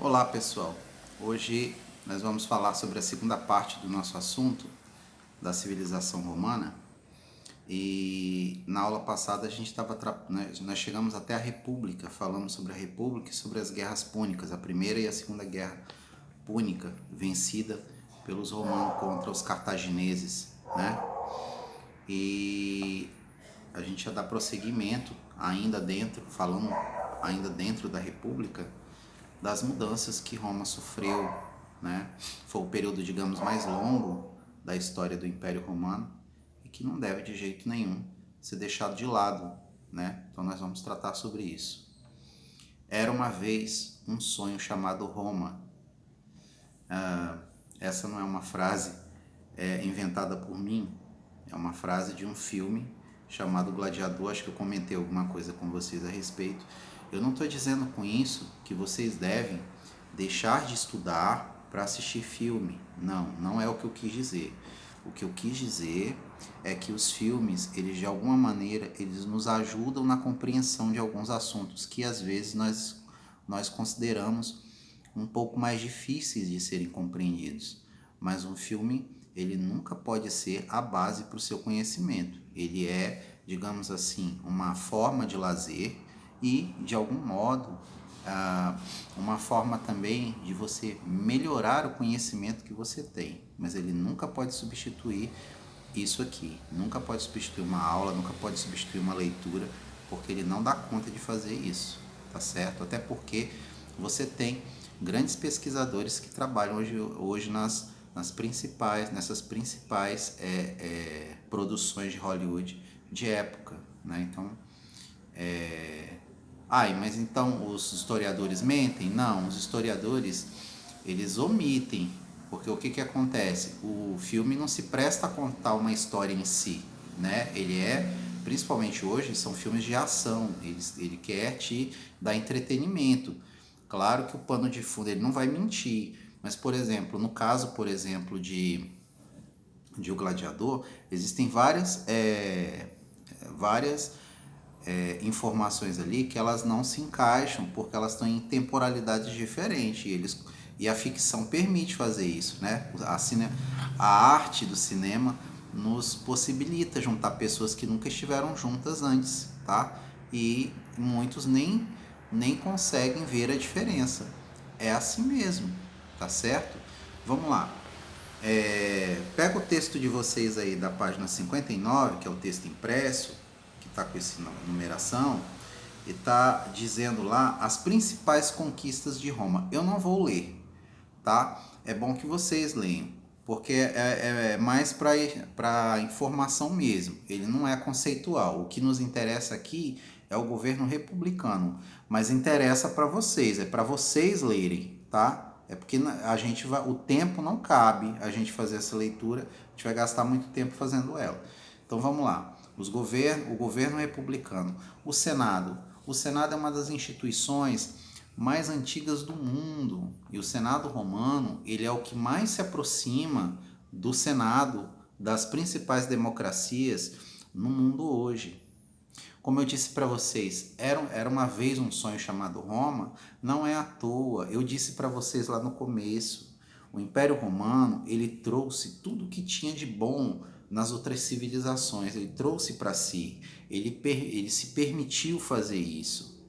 Olá pessoal, hoje nós vamos falar sobre a segunda parte do nosso assunto da civilização romana. E na aula passada a gente estava, nós chegamos até a República, falamos sobre a República e sobre as guerras púnicas, a primeira e a segunda guerra púnica, vencida pelos romanos contra os cartagineses, né? E a gente já dá prosseguimento falando ainda dentro da República, das mudanças que Roma sofreu, né? Foi o período, digamos, mais longo da história do Império Romano e que não deve de jeito nenhum ser deixado de lado, né? Então nós vamos tratar sobre isso. Era uma vez um sonho chamado Roma. Essa não é uma frase inventada por mim, é uma frase de um filme chamado Gladiador. Acho que eu comentei alguma coisa com vocês a respeito. Eu não estou dizendo com isso que vocês devem deixar de estudar para assistir filme. Não, não é o que eu quis dizer. O que eu quis dizer é que os filmes, eles de alguma maneira, eles nos ajudam na compreensão de alguns assuntos que às vezes nós consideramos um pouco mais difíceis de serem compreendidos. Mas um filme, ele nunca pode ser a base para o seu conhecimento. Ele é, digamos assim, uma forma de lazer e, de algum modo, uma forma também de você melhorar o conhecimento que você tem. Mas ele nunca pode substituir isso aqui. Nunca pode substituir uma aula, nunca pode substituir uma leitura, porque ele não dá conta de fazer isso, tá certo? Até porque você tem grandes pesquisadores que trabalham hoje nessas principais produções de Hollywood de época, né? Então, mas então os historiadores mentem? Não, os historiadores, eles omitem, porque o que acontece? O filme não se presta a contar uma história em si, né? Ele principalmente hoje, são filmes de ação, ele quer te dar entretenimento. Claro que o pano de fundo, ele não vai mentir, mas, por exemplo, no caso, de O Gladiador, existem várias informações ali que elas não se encaixam, porque elas estão em temporalidades diferentes, e a ficção permite fazer isso, né? A arte do cinema nos possibilita juntar pessoas que nunca estiveram juntas antes, tá? E muitos nem conseguem ver a diferença. É assim mesmo, tá certo? Vamos lá. Pega o texto de vocês aí da página 59, que é o texto impresso, que está com essa numeração, e está dizendo lá as principais conquistas de Roma. Eu não vou ler, tá? É bom que vocês leiam, porque é mais para informação mesmo. Ele não é conceitual. O que nos interessa aqui é o governo republicano, mas interessa para vocês, é para vocês lerem, tá? É porque o tempo não cabe a gente fazer essa leitura, a gente vai gastar muito tempo fazendo ela. Então vamos lá. O governo republicano, o Senado. O Senado é uma das instituições mais antigas do mundo, e o Senado romano, ele é o que mais se aproxima do Senado das principais democracias no mundo hoje. Como eu disse para vocês, era uma vez um sonho chamado Roma, não é à toa. Eu disse para vocês lá no começo, o Império Romano, ele trouxe tudo que tinha de bom nas outras civilizações, ele trouxe para si, ele se permitiu fazer isso.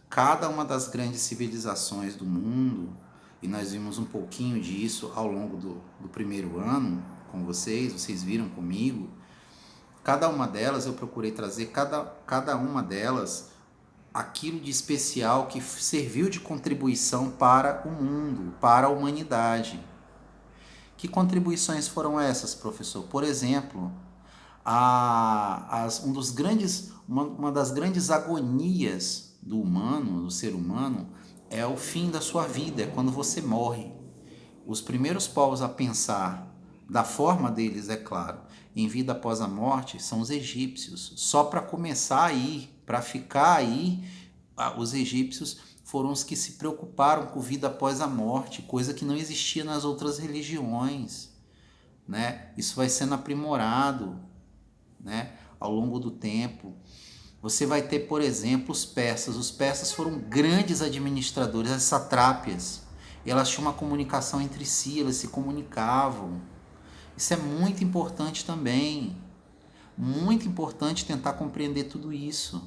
Cada uma das grandes civilizações do mundo, e nós vimos um pouquinho disso ao longo do primeiro ano com vocês viram comigo, cada uma delas eu procurei trazer, cada uma delas, aquilo de especial que serviu de contribuição para o mundo, para a humanidade. Que contribuições foram essas, professor? Por exemplo, uma das grandes agonias do ser humano, é o fim da sua vida, é quando você morre. Os primeiros povos a pensar, da forma deles, é claro, em vida após a morte, são os egípcios. Só para começar aí, para ficar aí, os egípcios foram os que se preocuparam com vida após a morte, coisa que não existia nas outras religiões, né? Isso vai sendo aprimorado, né, ao longo do tempo. Você vai ter, por exemplo, os persas. Os persas foram grandes administradores, as satrápias. E elas tinham uma comunicação entre si, elas se comunicavam. Isso é muito importante também. Muito importante tentar compreender tudo isso.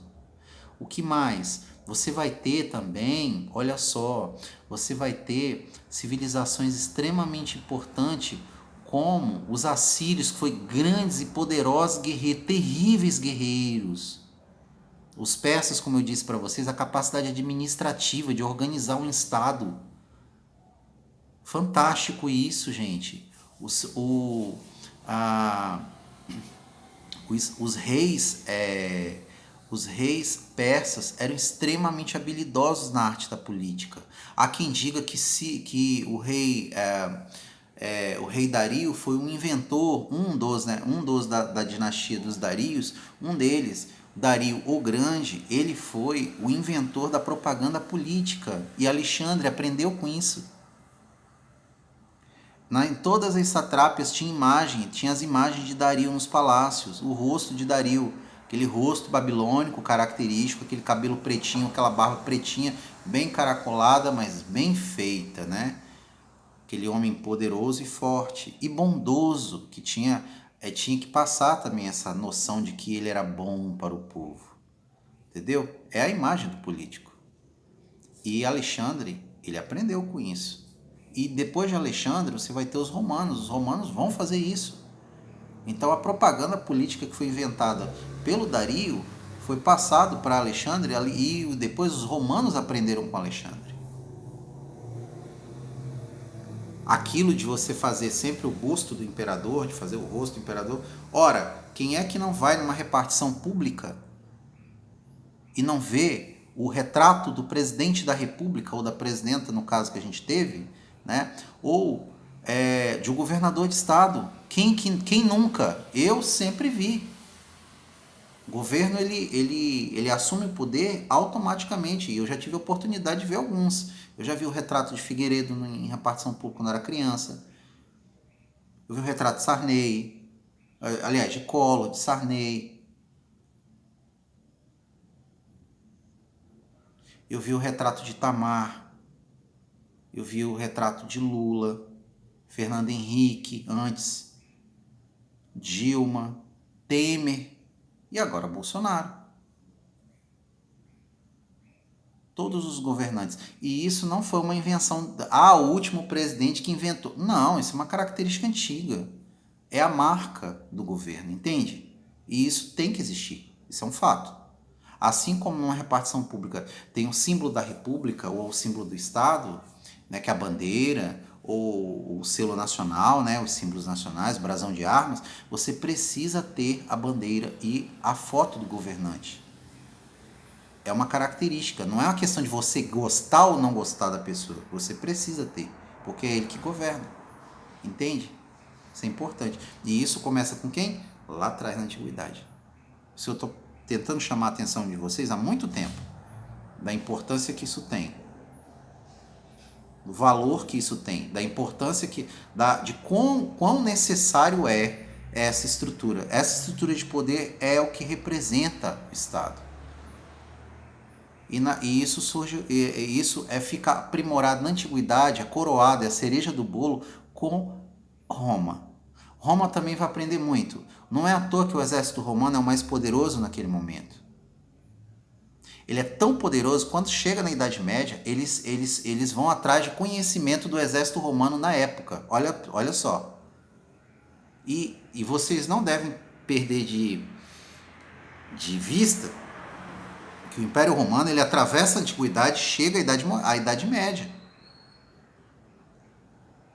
O que mais? Você vai ter também, olha só, você vai ter civilizações extremamente importantes, como os assírios, que foram grandes e poderosos guerreiros, terríveis guerreiros. Os persas, como eu disse para vocês, a capacidade administrativa de organizar um estado. Fantástico isso, gente. A, os reis persas eram extremamente habilidosos na arte da política. Há quem diga que o rei Dario foi um inventor, um dos da dinastia dos Darios, um deles, Dario o Grande, ele foi o inventor da propaganda política. E Alexandre aprendeu com isso. Em todas as satrápias tinha as imagens de Dario nos palácios, o rosto de Dario, aquele rosto babilônico característico, aquele cabelo pretinho, aquela barba pretinha, bem caracolada, mas bem feita, né? Aquele homem poderoso e forte e bondoso, que tinha que passar também essa noção de que ele era bom para o povo. Entendeu? É a imagem do político. E Alexandre, ele aprendeu com isso. E depois de Alexandre, você vai ter os romanos. Os romanos vão fazer isso. Então a propaganda política que foi inventada pelo Dario foi passado para Alexandre e depois os romanos aprenderam com Alexandre. Aquilo de você fazer sempre o busto do imperador, de fazer o rosto do imperador. Ora, quem é que não vai numa repartição pública e não vê o retrato do presidente da república ou da presidenta, no caso que a gente teve, né? Ou de um governador de estado? Quem nunca? Eu sempre vi. O governo ele assume o poder automaticamente, e eu já tive a oportunidade de ver alguns. Eu já vi o retrato de Figueiredo em repartição pública quando era criança. Eu vi o retrato de Sarney, aliás, de Collor, de Sarney. Eu vi o retrato de Itamar. Eu vi o retrato de Lula, Fernando Henrique antes, Dilma, Temer e agora Bolsonaro. Todos os governantes. E isso não foi uma invenção, o último presidente que inventou. Não, isso é uma característica antiga. É a marca do governo, entende? E isso tem que existir. Isso é um fato. Assim como numa repartição pública tem o símbolo da república ou o símbolo do estado, né, que é a bandeira, ou o selo nacional, né, os símbolos nacionais, o brasão de armas, você precisa ter a bandeira e a foto do governante. É uma característica, não é uma questão de você gostar ou não gostar da pessoa. Você precisa ter, porque é ele que governa. Entende? Isso é importante. E isso começa com quem? Lá atrás, na antiguidade. Isso eu estou tentando chamar a atenção de vocês há muito tempo, da importância que isso tem, do valor que isso tem, da importância de quão necessário é essa estrutura. Essa estrutura de poder é o que representa o Estado. E isso surge, isso ficar aprimorado na antiguidade, a coroada, a cereja do bolo com Roma. Roma também vai aprender muito. Não é à toa que o exército romano é o mais poderoso naquele momento. Ele é tão poderoso, quando chega na Idade Média, eles vão atrás de conhecimento do exército romano na época. Olha só. E vocês não devem perder de vista que o Império Romano ele atravessa a Antiguidade, chega à Idade Média.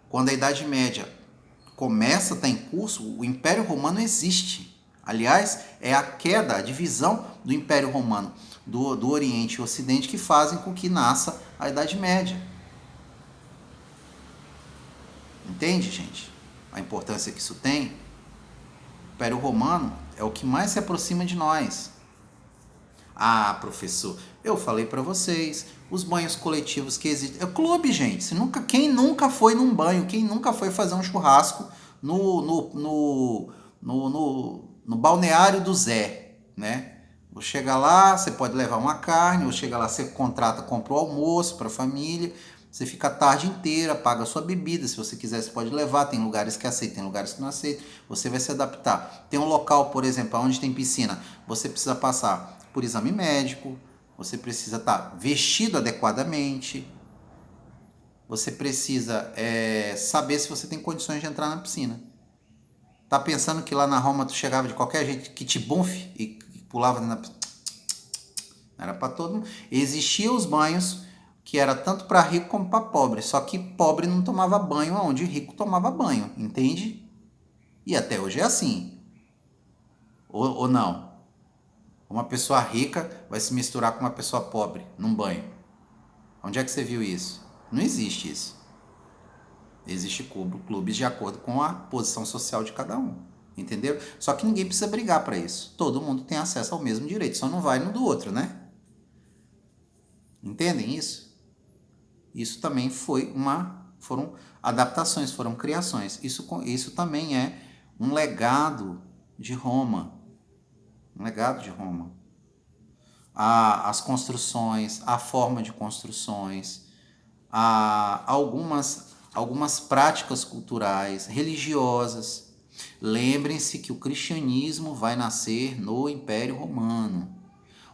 Quando a Idade Média começa, está em curso, o Império Romano existe. Aliás, é a queda, a divisão do Império Romano do Oriente e Ocidente que fazem com que nasça a Idade Média. Entende, gente? A importância que isso tem? O Império Romano é o que mais se aproxima de nós. Ah, professor, eu falei para vocês, os banhos coletivos que existem. É clube, gente. Quem nunca foi num banho? Quem nunca foi fazer um churrasco no balneário do Zé, né? Vou chegar lá, você pode levar uma carne, ou chega lá, você contrata, compra o almoço para a família, você fica a tarde inteira, paga a sua bebida, se você quiser você pode levar, tem lugares que aceitam, tem lugares que não aceitam, você vai se adaptar. Tem um local, por exemplo, onde tem piscina, você precisa passar por exame médico, você precisa estar vestido adequadamente, você precisa saber se você tem condições de entrar na piscina. Tá pensando que lá na Roma tu chegava de qualquer jeito, que te bunfe e pulava na piscina? Era para todo mundo. Existiam os banhos que era tanto para rico como para pobre, só que pobre não tomava banho onde rico tomava banho, entende? E até hoje é assim. Ou não? Uma pessoa rica vai se misturar com uma pessoa pobre num banho. Onde é que você viu isso? Não existe isso. Existe clubes de acordo com a posição social de cada um. Entendeu? Só que ninguém precisa brigar para isso. Todo mundo tem acesso ao mesmo direito, só não vai no do outro, né? Entendem isso? Isso também foram adaptações, foram criações. Isso também é um legado de Roma. Um legado de Roma. As construções, a forma de construções, algumas práticas culturais, religiosas. Lembrem-se que o cristianismo vai nascer no Império Romano.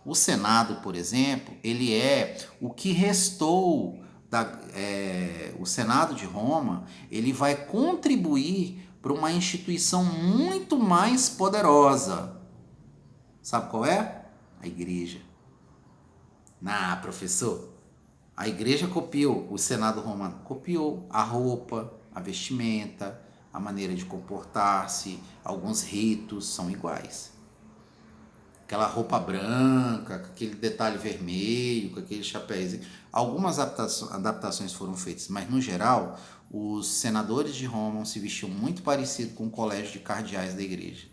O Senado, por exemplo, ele é o que restou o Senado de Roma, ele vai contribuir para uma instituição muito mais poderosa. Sabe qual é? A igreja. Professor, a igreja copiou o Senado romano, copiou a roupa, a vestimenta, a maneira de comportar-se, alguns ritos são iguais. Aquela roupa branca, com aquele detalhe vermelho, com aquele chapéuzinho. Algumas adaptações foram feitas, mas no geral, os senadores de Roma se vestiam muito parecido com o colégio de cardeais da igreja.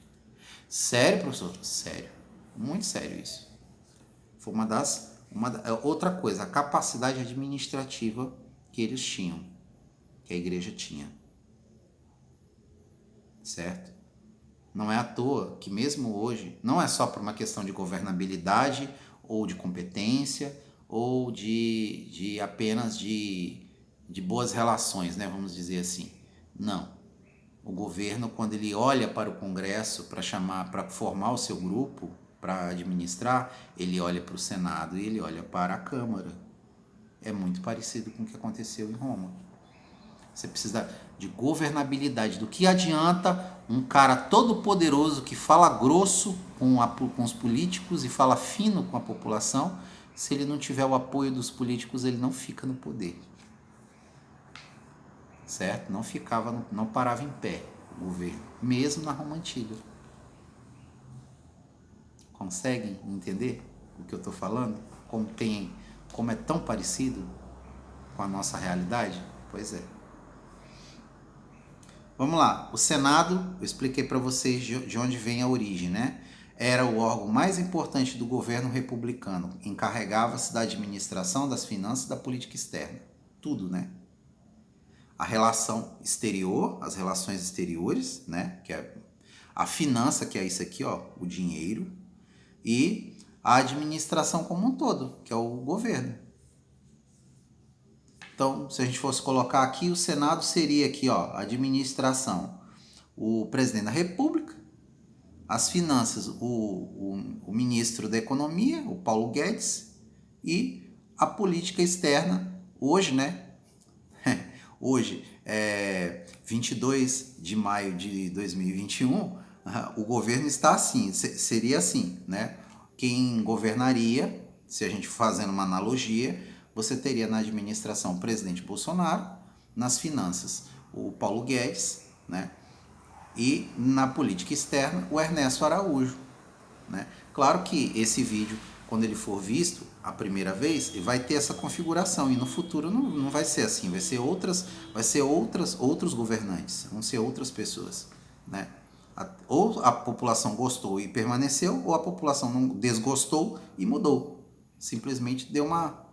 Sério, professor? Sério. Muito sério isso. Foi outra coisa, a capacidade administrativa que eles tinham, que a igreja tinha. Certo? Não é à toa que mesmo hoje, não é só por uma questão de governabilidade ou de competência ou de apenas de boas relações, né, vamos dizer assim. Não. O governo, quando ele olha para o Congresso para formar o seu grupo, para administrar, ele olha para o Senado e ele olha para a Câmara. É muito parecido com o que aconteceu em Roma. Você precisa de governabilidade. Do que adianta um cara todo poderoso que fala grosso com os políticos e fala fino com a população, se ele não tiver o apoio dos políticos, ele não fica no poder. Certo? Não parava em pé o governo, mesmo na Roma Antiga. Conseguem entender o que eu estou falando? Como é tão parecido com a nossa realidade? Pois é. Vamos lá, o Senado, eu expliquei para vocês de onde vem a origem, né? Era o órgão mais importante do governo republicano, encarregava-se da administração das finanças e da política externa, tudo, né? A relação exterior, as relações exteriores, né? Que é a finança, que é isso aqui, ó, o dinheiro, e a administração como um todo, que é o governo. Então, se a gente fosse colocar aqui, o Senado seria aqui, ó, a administração, o presidente da República, as finanças, o ministro da Economia, o Paulo Guedes, e a política externa, hoje, né? Hoje, 22 de maio de 2021, o governo está assim, seria assim, né? Quem governaria, se a gente fazendo uma analogia, você teria na administração o presidente Bolsonaro, nas finanças o Paulo Guedes, né? E na política externa o Ernesto Araújo, né? Claro que esse vídeo, quando ele for visto a primeira vez, vai ter essa configuração e no futuro não vai ser assim, vai ser outros governantes, vão ser outras pessoas, né? Ou a população gostou e permaneceu, ou a população não desgostou e mudou. Simplesmente deu uma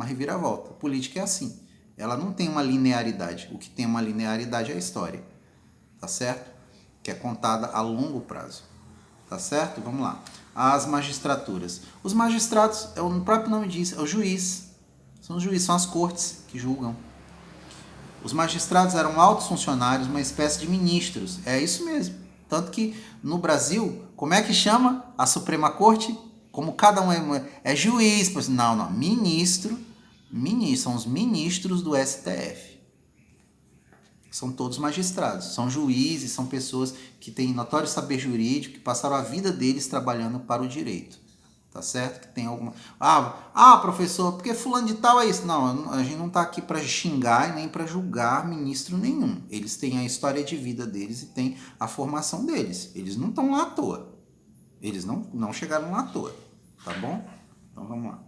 reviravolta. A política é assim. Ela não tem uma linearidade. O que tem uma linearidade é a história. Tá certo? Que é contada a longo prazo. Tá certo? Vamos lá. as magistraturas. Os magistrados, o próprio nome diz, é o juiz. São os juízes, são as cortes que julgam. Os magistrados eram altos funcionários, uma espécie de ministros. É isso mesmo. Tanto que no Brasil, como é que chama a Suprema Corte? Como cada um é juiz, não, ministro, são os ministros do STF. São todos magistrados, são juízes, são pessoas que têm notório saber jurídico, que passaram a vida deles trabalhando para o direito. Tá certo? Que tem alguma... professor, porque fulano de tal é isso. Não, a gente não está aqui para xingar e nem para julgar ministro nenhum. Eles têm a história de vida deles e têm a formação deles. Eles não estão lá à toa. Eles não chegaram lá à toa. Tá bom? Então vamos lá.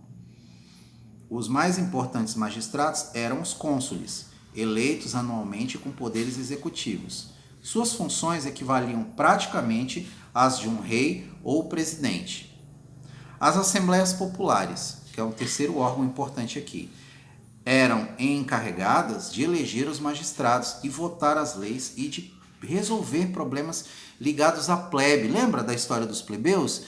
Os mais importantes magistrados eram os cônsules, eleitos anualmente com poderes executivos. Suas funções equivaliam praticamente às de um rei ou presidente. As assembleias populares, que é o terceiro órgão importante aqui, eram encarregadas de eleger os magistrados e votar as leis e de resolver problemas ligados à plebe. Lembra da história dos plebeus?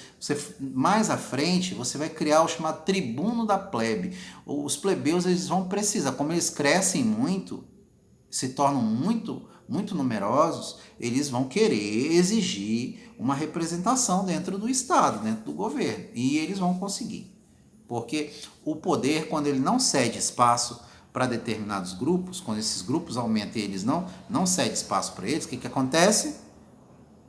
Mais à frente, você vai criar o chamado tribuno da plebe. Os plebeus, eles vão precisar, como eles crescem muito, se tornam muito numerosos, eles vão querer exigir uma representação dentro do Estado, dentro do governo. E eles vão conseguir. Porque o poder, quando ele não cede espaço para determinados grupos, quando esses grupos aumentam e eles não cedem espaço para eles, o que acontece?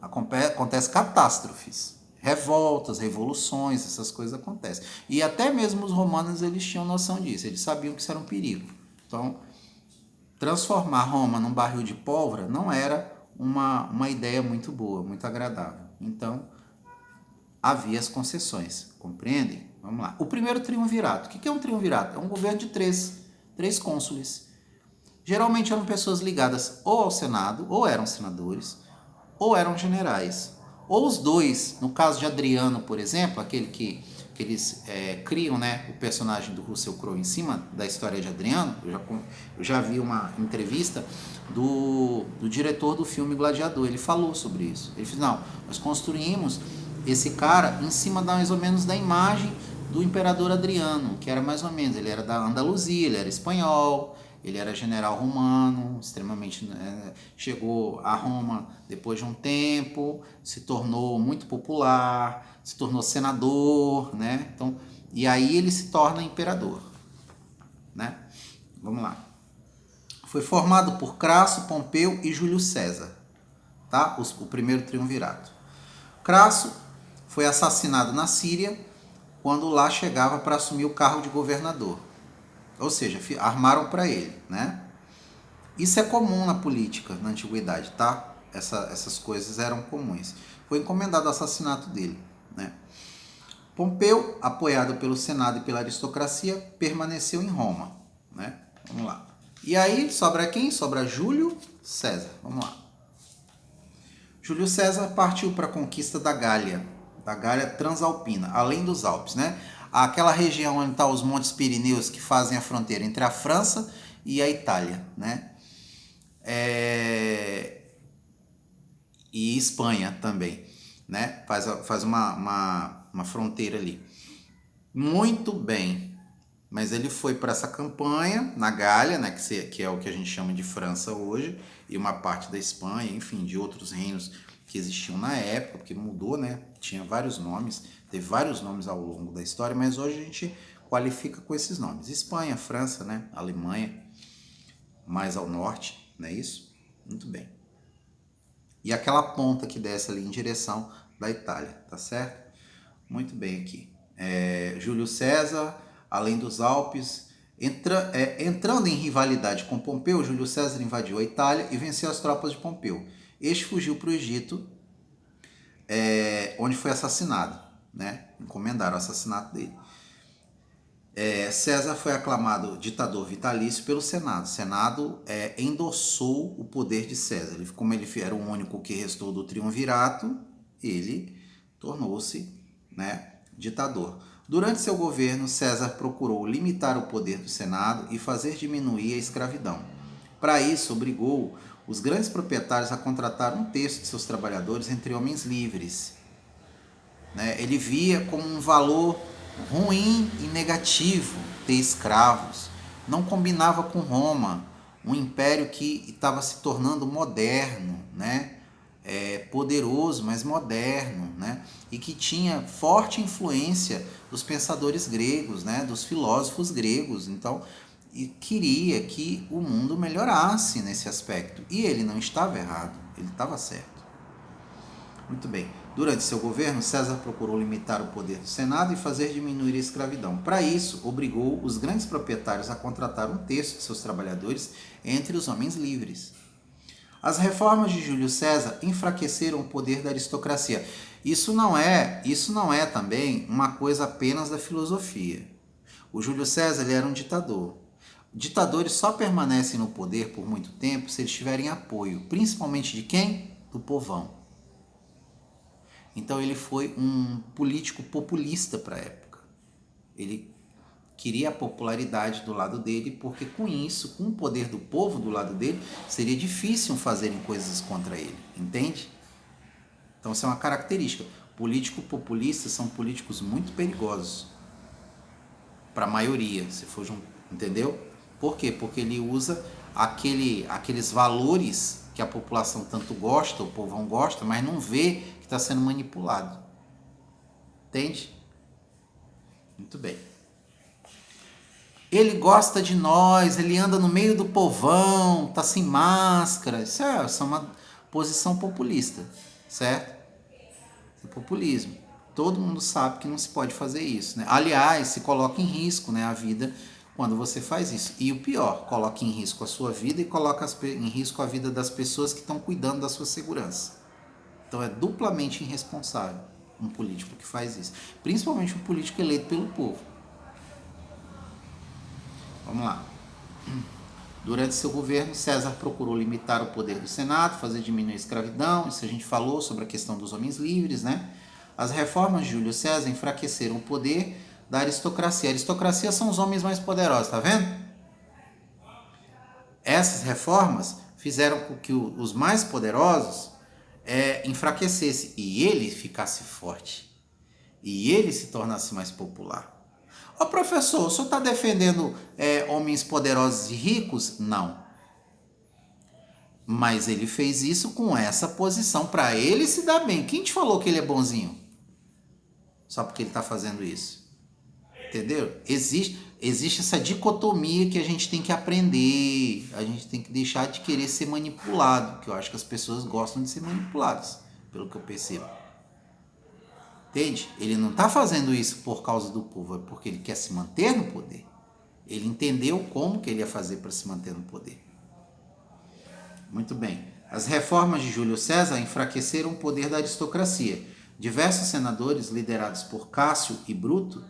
Acontece catástrofes, revoltas, revoluções, essas coisas acontecem. E até mesmo os romanos, eles tinham noção disso, eles sabiam que isso era um perigo. Então, transformar Roma num barril de pólvora não era uma ideia muito boa, muito agradável. Então, havia as concessões, compreendem? Vamos lá. O primeiro triunvirato. O que é um triunvirato? É um governo de três cônsules. Geralmente eram pessoas ligadas ou ao Senado, ou eram senadores, ou eram generais. Ou os dois. No caso de Adriano, por exemplo, aquele que eles criam, né, o personagem do Russell Crowe em cima da história de Adriano. Eu já vi uma entrevista do diretor do filme Gladiador. Ele falou sobre isso. Ele disse, não, nós construímos esse cara em cima mais ou menos da imagem do imperador Adriano, que era mais ou menos, ele era da Andaluzia, ele era espanhol, ele era general romano, extremamente, chegou a Roma depois de um tempo, se tornou muito popular, se tornou senador, né? Então, e aí ele se torna imperador, né? Vamos lá. Foi formado por Crasso, Pompeu e Júlio César, tá? O primeiro triunvirato. Crasso foi assassinado na Síria quando lá chegava para assumir o cargo de governador. Ou seja, armaram para ele, né? Isso é comum na política, na antiguidade, tá? Essas coisas eram comuns. Foi encomendado o assassinato dele, né? Pompeu, apoiado pelo Senado e pela aristocracia, permaneceu em Roma, né? Vamos lá. E aí, sobra quem? Sobra Júlio César. Vamos lá. Júlio César partiu para a conquista da Gália Transalpina, além dos Alpes, né? Aquela região onde estão os Montes Pirineus que fazem a fronteira entre a França e a Itália, né? E Espanha também, né? Faz uma fronteira ali. Muito bem, mas ele foi para essa campanha na Gália, né? Que é o que a gente chama de França hoje, e uma parte da Espanha, enfim, de outros reinos que existiam na época, porque mudou, né? Tinha vários nomes, teve vários nomes ao longo da história, mas hoje a gente qualifica com esses nomes. Espanha, França, né? Alemanha, mais ao norte, não é isso? Muito bem. E aquela ponta que desce ali em direção da Itália, tá certo? Muito bem aqui. Júlio César, além dos Alpes, entrando em rivalidade com Pompeu, Júlio César invadiu a Itália e venceu as tropas de Pompeu. Este fugiu para o Egito, onde foi assassinado, né? Encomendaram o assassinato dele. César foi aclamado ditador vitalício pelo Senado. O Senado endossou o poder de César. Como ele era o único que restou do triunvirato, ele tornou-se, né, ditador. Durante seu governo, César procurou limitar o poder do Senado e fazer diminuir a escravidão. Para isso, obrigou os grandes proprietários a contratar um terço de seus trabalhadores entre homens livres. né? Ele via como um valor ruim e negativo ter escravos. Não combinava com Roma, um império que estava se tornando moderno, né? Poderoso, mas moderno, né? E que tinha forte influência dos pensadores gregos, né? Dos filósofos gregos. Então, e queria que o mundo melhorasse nesse aspecto. E ele não estava errado, ele estava certo. Muito bem. Durante seu governo, César procurou limitar o poder do Senado e fazer diminuir a escravidão. Para isso, obrigou os grandes proprietários a contratar um terço de seus trabalhadores entre os homens livres. As reformas de Júlio César enfraqueceram o poder da aristocracia. Isso não é também uma coisa apenas da filosofia. O Júlio César ele era um ditador. Ditadores só permanecem no poder por muito tempo se eles tiverem apoio, principalmente de quem? Do povão. Então ele foi um político populista para a época. Ele queria a popularidade do lado dele, porque com isso, com o poder do povo do lado dele, seria difícil fazerem coisas contra ele, entende? Então isso é uma característica. Políticos populistas são políticos muito perigosos para a maioria, se for entendeu? Por quê? Porque ele usa aqueles valores que a população tanto gosta, o povão gosta, mas não vê que está sendo manipulado. Entende? Muito bem. Ele gosta de nós, ele anda no meio do povão, tá sem máscara. Isso é uma posição populista, certo? Isso é populismo. Todo mundo sabe que não se pode fazer isso, né? Aliás, se coloca em risco, né, a vida quando você faz isso. E o pior, coloca em risco a sua vida e coloca em risco a vida das pessoas que estão cuidando da sua segurança. Então é duplamente irresponsável um político que faz isso. Principalmente um político eleito pelo povo. Vamos lá. Durante seu governo, César procurou limitar o poder do Senado, fazer diminuir a escravidão. Isso a gente falou sobre a questão dos homens livres, né? As reformas de Júlio César enfraqueceram o poder da aristocracia. A aristocracia são os homens mais poderosos, tá vendo? Essas reformas fizeram com que os mais poderosos enfraquecessem e ele ficasse forte. E ele se tornasse mais popular. Ô professor, o senhor está defendendo homens poderosos e ricos? Não. Mas ele fez isso com essa posição para ele se dar bem. Quem te falou que ele é bonzinho? Só porque ele está fazendo isso. Entendeu? Existe essa dicotomia que a gente tem que aprender. A gente tem que deixar de querer ser manipulado. Que eu acho que as pessoas gostam de ser manipuladas, pelo que eu percebo. Entende? Ele não está fazendo isso por causa do povo, é porque ele quer se manter no poder. Ele entendeu como que ele ia fazer para se manter no poder. Muito bem. As reformas de Júlio César enfraqueceram o poder da aristocracia. Diversos senadores, liderados por Cássio e Bruto,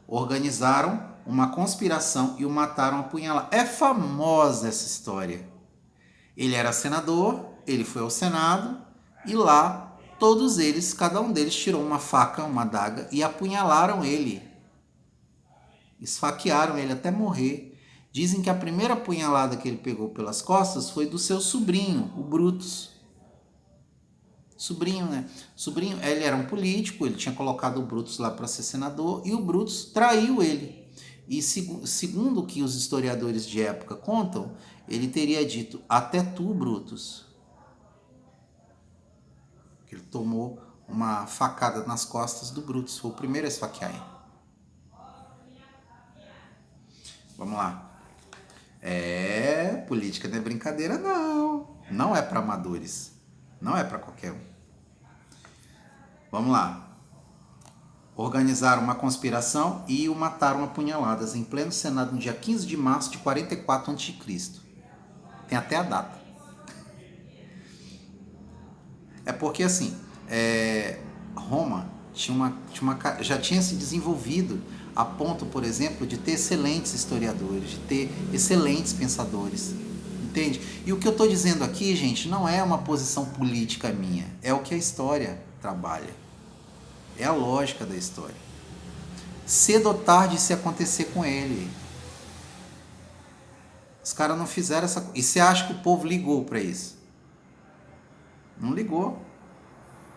organizaram uma conspiração e o mataram a punhalada. É famosa essa história. Ele era senador, ele foi ao Senado e lá todos eles, cada um deles tirou uma faca, uma adaga e apunhalaram ele. Esfaquearam ele até morrer. Dizem que a primeira apunhalada que ele pegou pelas costas foi do seu sobrinho, o Brutus. Sobrinho, né? Sobrinho, ele era um político, ele tinha colocado o Brutus lá para ser senador e o Brutus traiu ele. E segundo o que os historiadores de época contam, ele teria dito, até tu, Brutus. Ele tomou uma facada nas costas do Brutus, foi o primeiro a esfaquear ele. Vamos lá. Política não é brincadeira, não. Não é para amadores. Não é para qualquer um. Vamos lá. Organizaram uma conspiração e o mataram a punhaladas em pleno Senado no dia 15 de março de 44 a.C. Tem até a data. É porque assim, Roma já tinha se desenvolvido a ponto, por exemplo, de ter excelentes historiadores, de ter excelentes pensadores. Entende? E o que eu estou dizendo aqui, gente, não é uma posição política minha. É o que a história trabalha. É a lógica da história. Cedo ou tarde isso ia acontecer com ele. Os caras não fizeram essa coisa. E você acha que o povo ligou para isso? Não ligou.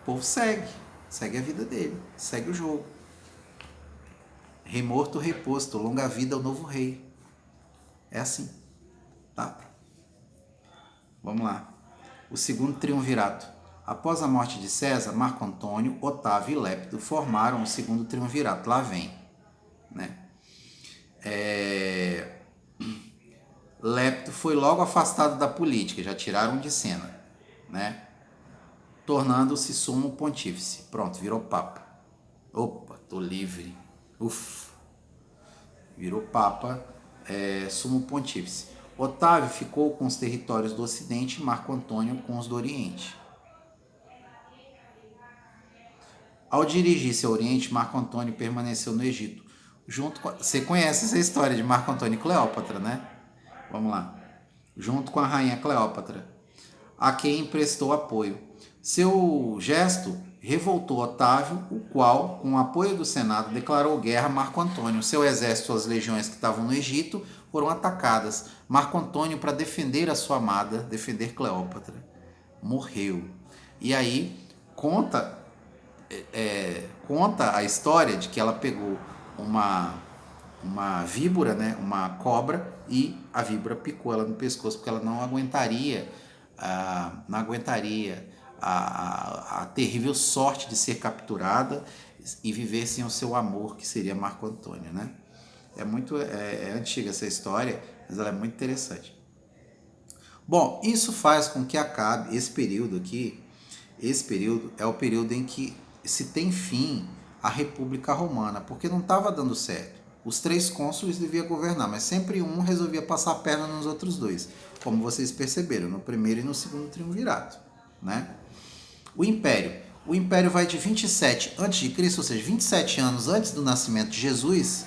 O povo segue. segue a vida dele, segue o jogo. Rei morto, rei posto, longa vida ao novo rei. É assim, tá? Vamos lá. O segundo triunvirato. Após a morte de César, Marco Antônio, Otávio e Lépito formaram o segundo triunvirato. Lá vem, né? Lépito foi logo afastado da política, já tiraram de cena, né? Tornando-se sumo pontífice. Pronto, virou papa. Opa, tô livre. Ufa. Virou papa, sumo pontífice. Otávio ficou com os territórios do Ocidente e Marco Antônio com os do Oriente. Ao dirigir-se ao Oriente, Marco Antônio permaneceu no Egito. Você conhece essa história de Marco Antônio e Cleópatra, né? Vamos lá. Junto com a rainha Cleópatra, a quem emprestou apoio. Seu gesto revoltou Otávio, o qual, com o apoio do Senado, declarou guerra a Marco Antônio. Seu exército e as legiões que estavam no Egito foram atacadas. Marco Antônio, para defender a sua amada, defender Cleópatra, morreu. E aí conta a história de que ela pegou uma víbora, né, uma cobra, e a víbora picou ela no pescoço, porque ela não aguentaria a terrível sorte de ser capturada e viver sem o seu amor, que seria Marco Antônio, né? É antiga essa história, mas ela é muito interessante. Bom, isso faz com que acabe esse período aqui. Esse período é o período em que se tem fim à República Romana, porque não estava dando certo. Os 3 cônsules deviam governar, mas sempre um resolvia passar a perna nos outros 2, como vocês perceberam, no primeiro e no segundo triunvirato, né? O Império vai de 27 a.C., ou seja, 27 anos antes do nascimento de Jesus,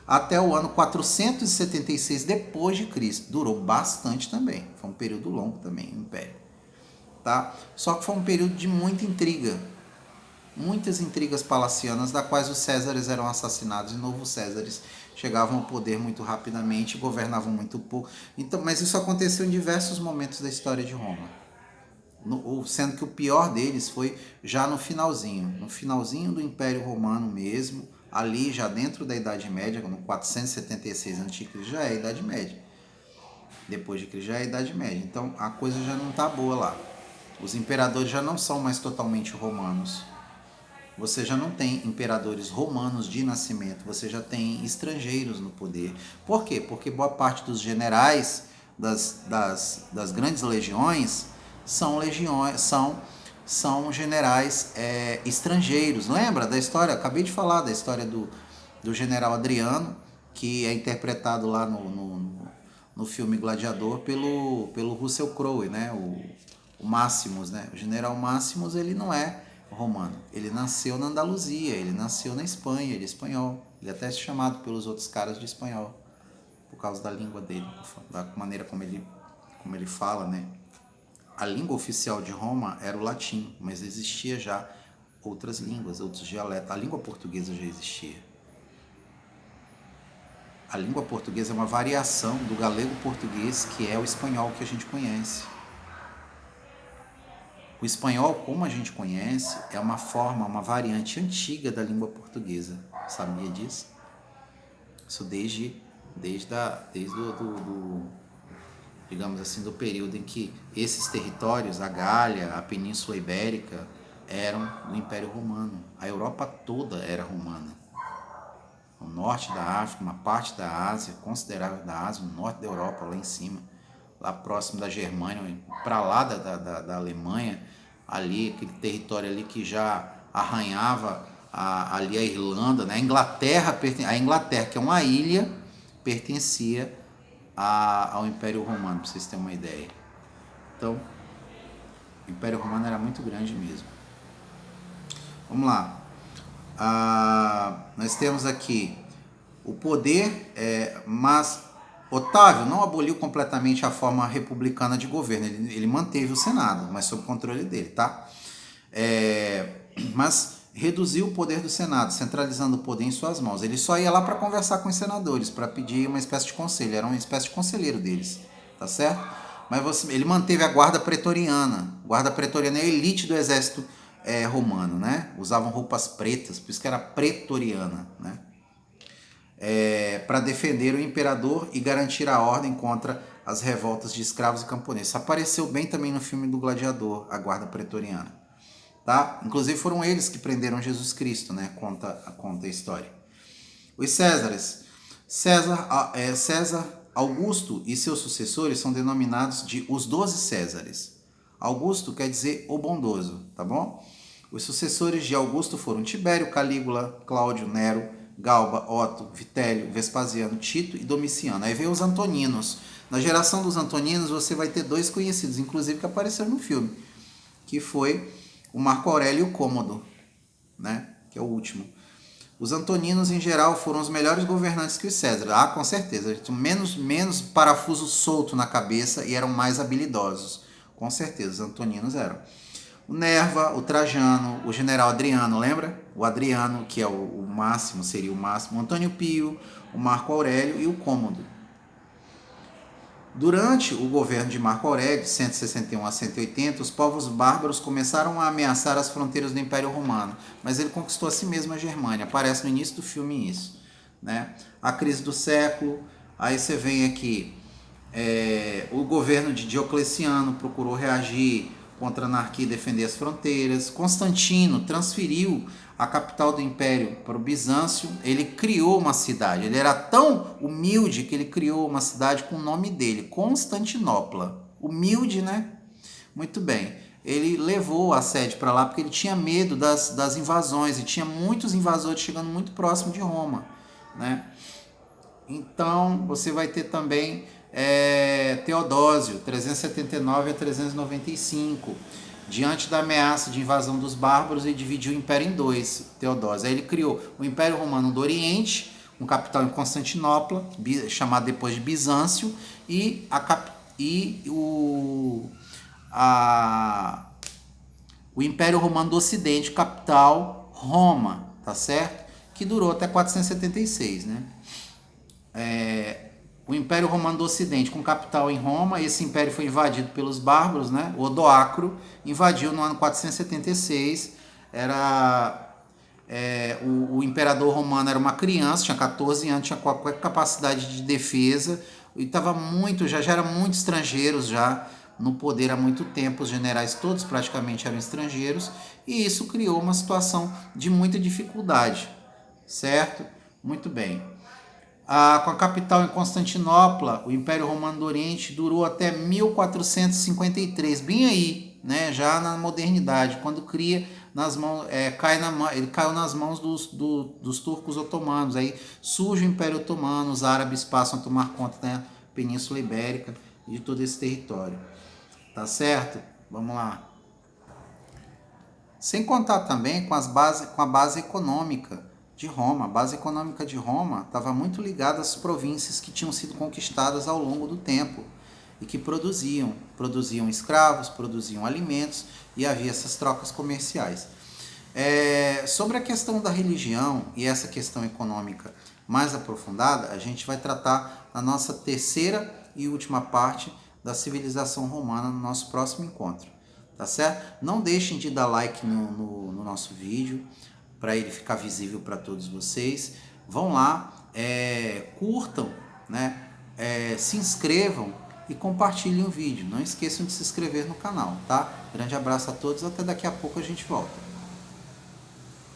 até o ano 476 depois de Cristo. Durou bastante também, foi um período longo também, o Império. Tá? Só que foi um período de muita intriga, muitas intrigas palacianas, da quais os Césares eram assassinados e novos Césares chegavam ao poder muito rapidamente, governavam muito pouco. Então, mas isso aconteceu em diversos momentos da história de Roma. Sendo que o pior deles foi já no finalzinho do Império Romano mesmo, ali já dentro da Idade Média, no 476 a.C. já é a Idade Média. Depois de Cristo já é a Idade Média. Então a coisa já não está boa lá. Os imperadores já não são mais totalmente romanos. Você já não tem imperadores romanos de nascimento, você já tem estrangeiros no poder. Por quê? Porque boa parte dos generais das grandes legiões são generais estrangeiros. Lembra da história? Acabei de falar da história do general Adriano, que é interpretado lá no filme Gladiador pelo Russell Crowe, né? O Máximos, né? O general Máximos, ele não é romano, ele nasceu na Andaluzia, ele nasceu na Espanha, ele é espanhol, ele é até chamado pelos outros caras de espanhol, por causa da língua dele, da maneira como ele fala, né? A língua oficial de Roma era o latim, mas existia já outras línguas, outros dialetos. A língua portuguesa já existia. A língua portuguesa é uma variação do galego português, que é o espanhol que a gente conhece. O espanhol, como a gente conhece, é uma variante antiga da língua portuguesa. Sabia disso? Isso desde digamos assim, do período em que esses territórios, a Gália, a Península Ibérica, eram do Império Romano. A Europa toda era romana. O norte da África, uma parte da Ásia, considerável da Ásia, o norte da Europa, lá em cima, lá próximo da Germânia, para lá da Alemanha, ali, aquele território ali que já arranhava ali a Irlanda, né? A Inglaterra, que é uma ilha, pertencia ao Império Romano, para vocês terem uma ideia. Então, o Império Romano era muito grande mesmo. Vamos lá. Nós temos aqui o poder, mas Otávio não aboliu completamente a forma republicana de governo. Ele manteve o Senado, mas sob controle dele, tá? Mas reduziu o poder do Senado, centralizando o poder em suas mãos. Ele só ia lá para conversar com os senadores, para pedir uma espécie de conselho. Era uma espécie de conselheiro deles, tá certo? Mas ele manteve a guarda pretoriana. Guarda pretoriana é a elite do exército romano, né? Usavam roupas pretas, por isso que era pretoriana, né? Para defender o imperador e garantir a ordem contra as revoltas de escravos e camponeses. Isso apareceu bem também no filme do Gladiador, a guarda pretoriana. Tá? Inclusive foram eles que prenderam Jesus Cristo, né? Conta a história. Os Césares. César Augusto e seus sucessores são denominados de os 12 Césares. Augusto quer dizer o bondoso, tá bom? Os sucessores de Augusto foram Tibério, Calígula, Cláudio, Nero, Galba, Otto, Vitélio, Vespasiano, Tito e Domiciano. Aí vem os Antoninos. Na geração dos Antoninos você vai ter dois conhecidos, inclusive que apareceram no filme, que foi o Marco Aurélio e o Cômodo, né? Que é o último. Os Antoninos, em geral, foram os melhores governantes que os Césares. Ah, com certeza. Eles tinham menos parafuso solto na cabeça e eram mais habilidosos. Com certeza, os Antoninos eram. O Nerva, o Trajano, o general Adriano, lembra? O Adriano, que é o máximo, seria o máximo. O Antônio Pio, o Marco Aurélio e o Cômodo. Durante o governo de Marco Aurélio, de 161 a 180, os povos bárbaros começaram a ameaçar as fronteiras do Império Romano, mas ele conquistou a si mesmo a Germânia. Aparece no início do filme isso, né? A crise do século, aí você vem aqui, o governo de Diocleciano procurou reagir contra a anarquia e defender as fronteiras. Constantino transferiu a capital do império para o Bizâncio. Ele criou uma cidade. Ele era tão humilde que ele criou uma cidade com o nome dele, Constantinopla. Humilde, né? Muito bem. Ele levou a sede para lá porque ele tinha medo das invasões e tinha muitos invasores chegando muito próximo de Roma, né? Então, você vai ter também Teodósio, 379 a 395. Diante da ameaça de invasão dos bárbaros, ele dividiu o império em dois, Teodósio. Aí ele criou o Império Romano do Oriente, um capital em Constantinopla, chamado depois de Bizâncio, e o Império Romano do Ocidente, capital Roma, tá certo? Que durou até 476, né? O Império Romano do Ocidente, com capital em Roma. Esse império foi invadido pelos bárbaros, né? O Odoacro invadiu no ano 476. O imperador romano era uma criança, tinha 14 anos, tinha qualquer capacidade de defesa e estava já era muito estrangeiros já no poder há muito tempo. Os generais todos praticamente eram estrangeiros e isso criou uma situação de muita dificuldade, certo? Muito bem. Com a capital em Constantinopla, o Império Romano do Oriente durou até 1453, bem aí, né, já na modernidade, quando ele caiu nas mãos dos turcos otomanos. Aí surge o Império Otomano, os árabes passam a tomar conta da Península Ibérica e de todo esse território. Tá certo? Vamos lá. Sem contar também com a base econômica de Roma. A base econômica de Roma estava muito ligada às províncias que tinham sido conquistadas ao longo do tempo e que produziam escravos, produziam alimentos e havia essas trocas comerciais. Sobre a questão da religião e essa questão econômica mais aprofundada, a gente vai tratar na nossa terceira e última parte da civilização romana no nosso próximo encontro. Tá certo? Não deixem de dar like no nosso vídeo, para ele ficar visível para todos vocês. Vão lá, curtam, né? Se inscrevam e compartilhem o vídeo. Não esqueçam de se inscrever no canal, tá? Grande abraço a todos, até daqui a pouco a gente volta.